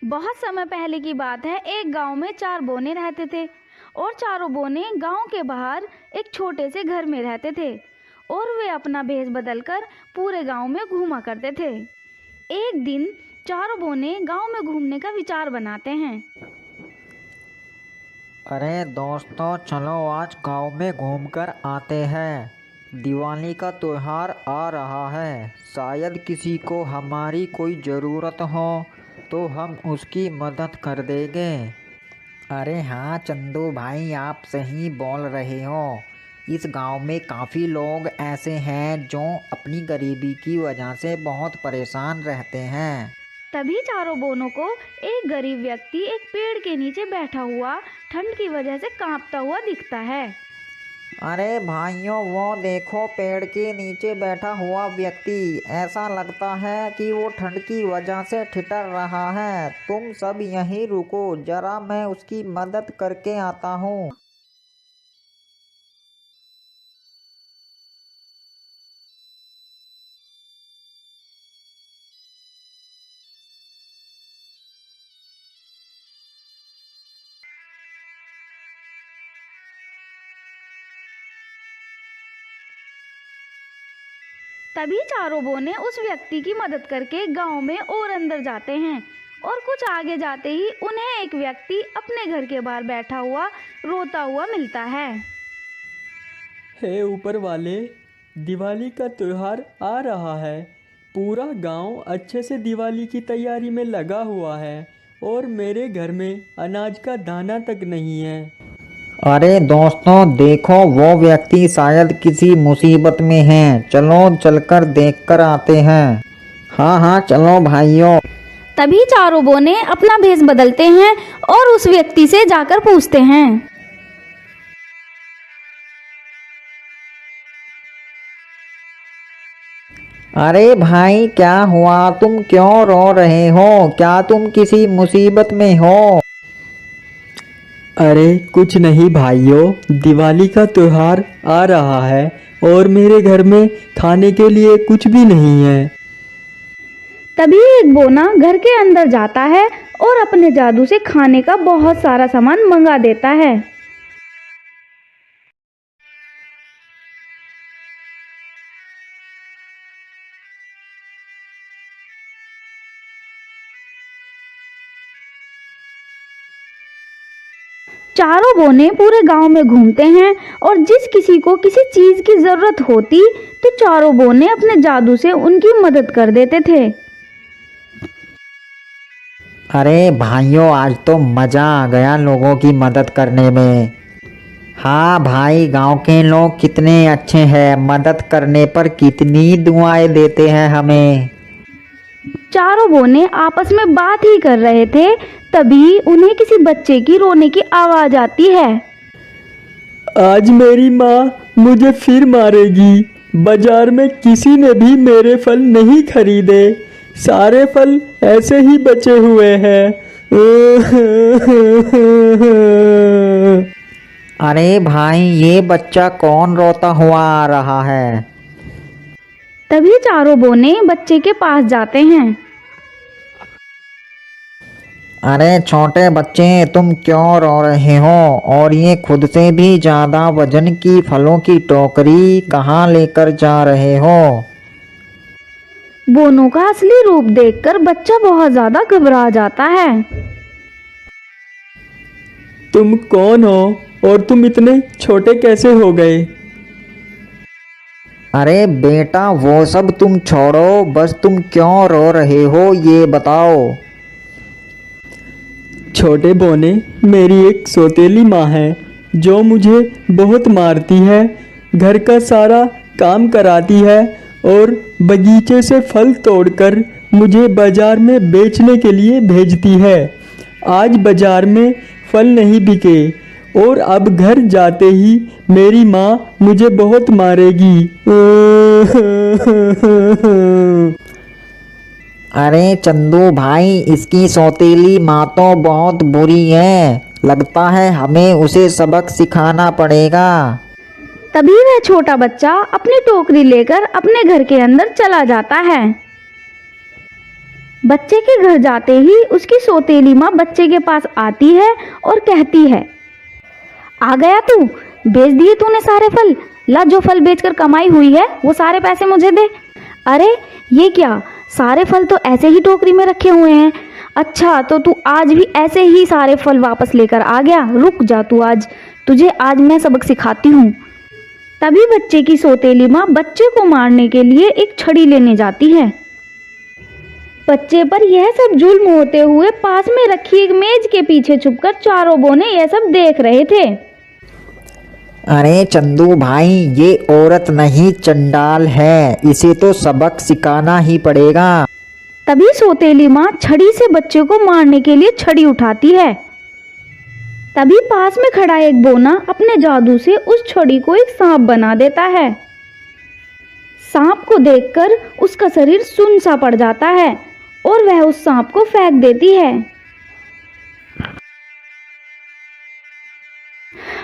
बहुत समय पहले की बात है। एक गांव में 4 बोने रहते थे और चारों बोने गांव के बाहर एक छोटे से घर में रहते थे और वे अपना भेष बदलकर पूरे गांव में घूमा करते थे। एक दिन चारों बोने गांव में घूमने का विचार बनाते हैं। अरे दोस्तों, चलो आज गांव में घूमकर आते हैं। दिवाली का त्योहार आ रहा है। शायद किसी को हमारी कोई ज़रूरत हो तो हम उसकी मदद कर देंगे। अरे हाँ चंदू भाई, आप सही बोल रहे हो। इस गांव में काफ़ी लोग ऐसे हैं जो अपनी गरीबी की वजह से बहुत परेशान रहते हैं। तभी चारों बोनों को एक गरीब व्यक्ति एक पेड़ के नीचे बैठा हुआ ठंड की वजह से कांपता हुआ दिखता है। अरे भाइयों, वो देखो पेड़ के नीचे बैठा हुआ व्यक्ति। ऐसा लगता है कि वो ठंड की वजह से ठिठुर रहा है। तुम सब यहीं रुको, जरा मैं उसकी मदद करके आता हूँ। तभी चारों बोने उस व्यक्ति की मदद करके गांव में और अंदर जाते हैं और कुछ आगे जाते ही उन्हें एक व्यक्ति अपने घर के बाहर बैठा हुआ रोता हुआ मिलता है। हे ऊपर वाले, दिवाली का त्योहार आ रहा है। पूरा गांव अच्छे से दिवाली की तैयारी में लगा हुआ है और मेरे घर में अनाज का दाना तक नहीं है। अरे दोस्तों देखो, वो व्यक्ति शायद किसी मुसीबत में है। चलो चलकर देखकर आते हैं। हाँ हाँ चलो भाइयों। तभी चारों बोने अपना भेष बदलते हैं और उस व्यक्ति से जाकर पूछते हैं। अरे भाई, क्या हुआ? तुम क्यों रो रहे हो? क्या तुम किसी मुसीबत में हो? अरे कुछ नहीं भाइयों, दिवाली का त्योहार आ रहा है और मेरे घर में खाने के लिए कुछ भी नहीं है। तभी एक बोना घर के अंदर जाता है और अपने जादू से खाने का बहुत सारा सामान मंगा देता है। चारों बोने पूरे गांव में घूमते हैं और जिस किसी को किसी चीज की जरूरत होती तो चारों बोने अपने जादू से उनकी मदद कर देते थे। अरे भाइयों, आज तो मज़ा आ गया लोगों की मदद करने में। हाँ भाई, गांव के लोग कितने अच्छे हैं। मदद करने पर कितनी दुआएं देते हैं हमें। चारों बोने आपस में बात ही कर रहे थे, तभी उन्हें किसी बच्चे की रोने की आवाज आती है। आज मेरी माँ मुझे फिर मारेगी। बाजार में किसी ने भी मेरे फल नहीं खरीदे। सारे फल ऐसे ही बचे हुए हैं। अरे भाई, ये बच्चा कौन रोता हुआ आ रहा है? तभी चारों बोने बच्चे के पास जाते हैं। अरे छोटे बच्चे, तुम क्यों रो रहे हो? और ये खुद से भी ज़्यादा वजन की फलों की टोकरी कहाँ लेकर जा रहे हो? बोनों का असली रूप देखकर बच्चा बहुत ज्यादा घबरा जाता है। तुम कौन हो और तुम इतने छोटे कैसे हो गए? अरे बेटा, वो सब तुम छोड़ो। बस तुम क्यों रो रहे हो ये बताओ। छोटे बोने, मेरी एक सौतेली माँ है जो मुझे बहुत मारती है, घर का सारा काम कराती है और बगीचे से फल तोड़कर मुझे बाजार में बेचने के लिए भेजती है। आज बाजार में फल नहीं बिके और अब घर जाते ही मेरी माँ मुझे बहुत मारेगी। अरे चंदू भाई, इसकी सौतेली माँ तो बहुत बुरी है। लगता है हमें उसे सबक सिखाना पड़ेगा। तभी वह छोटा बच्चा अपनी टोकरी लेकर अपने घर के अंदर चला जाता है। बच्चे के घर जाते ही उसकी सौतेली माँ बच्चे के पास आती है और कहती है, आ गया तू, बेच दिए तूने सारे फल, ला जो फल बेचकर कमाई हुई है वो सारे पैसे मुझे दे। अरे ये क्या, सारे फल तो ऐसे ही टोकरी में रखे हुए हैं। अच्छा तो तू आज भी ऐसे ही सारे फल वापस लेकर आ गया, रुक जा तू, आज तुझे आज मैं सबक सिखाती हूँ। तभी बच्चे की सौतेली माँ बच्चे को मारने के लिए एक छड़ी लेने जाती है। बच्चे पर यह सब जुल्म होते हुए पास में रखी एक मेज के पीछे छुपकर चारों बोने यह सब देख रहे थे। अरे चंदू भाई, ये औरत नहीं चंडाल है, इसे तो सबक सिखाना ही पड़ेगा। तभी सौतेली माँ छड़ी से बच्चे को मारने के लिए छड़ी उठाती है। तभी पास में खड़ा एक बोना अपने जादू से उस छड़ी को एक सांप बना देता है। सांप को देखकर उसका शरीर सुन्न सा पड़ जाता है और वह उस सांप को फेंक देती है।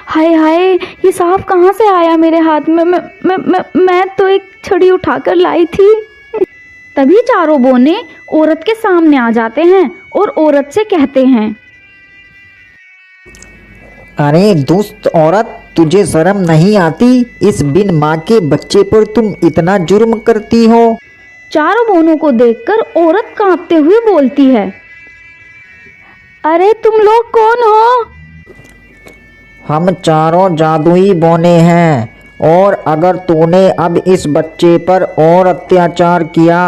हाय हाय, ये सांप कहाँ से आया मेरे हाथ में? मैं तो एक छड़ी उठाकर लाई थी। तभी चारों बोने औरत के सामने आ जाते हैं और औरत से कहते हैं, अरे दुष्ट औरत, तुझे शर्म नहीं आती? इस बिन माँ के बच्चे पर तुम इतना जुर्म करती हो। चारों बोनों को देखकर औरत कांपते हुए बोलती है, अरे तुम लोग कौन हो? हम चारों जादुई बोने हैं, और अगर तूने अब इस बच्चे पर और अत्याचार किया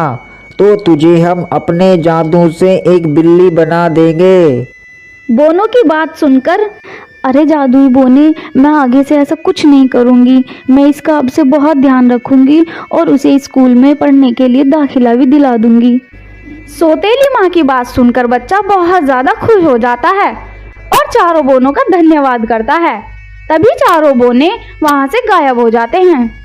तो तुझे हम अपने जादू से एक बिल्ली बना देंगे। बोनों की बात सुनकर, अरे जादुई बोने, मैं आगे से ऐसा कुछ नहीं करूँगी, मैं इसका अब से बहुत ध्यान रखूँगी और उसे स्कूल में पढ़ने के लिए दाखिला भी दिला दूँगी। सौतेली माँ की बात सुनकर बच्चा बहुत ज़्यादा खुश हो जाता है और चारों बोनों का धन्यवाद करता है। तभी चारों बोने वहाँ से गायब हो जाते हैं।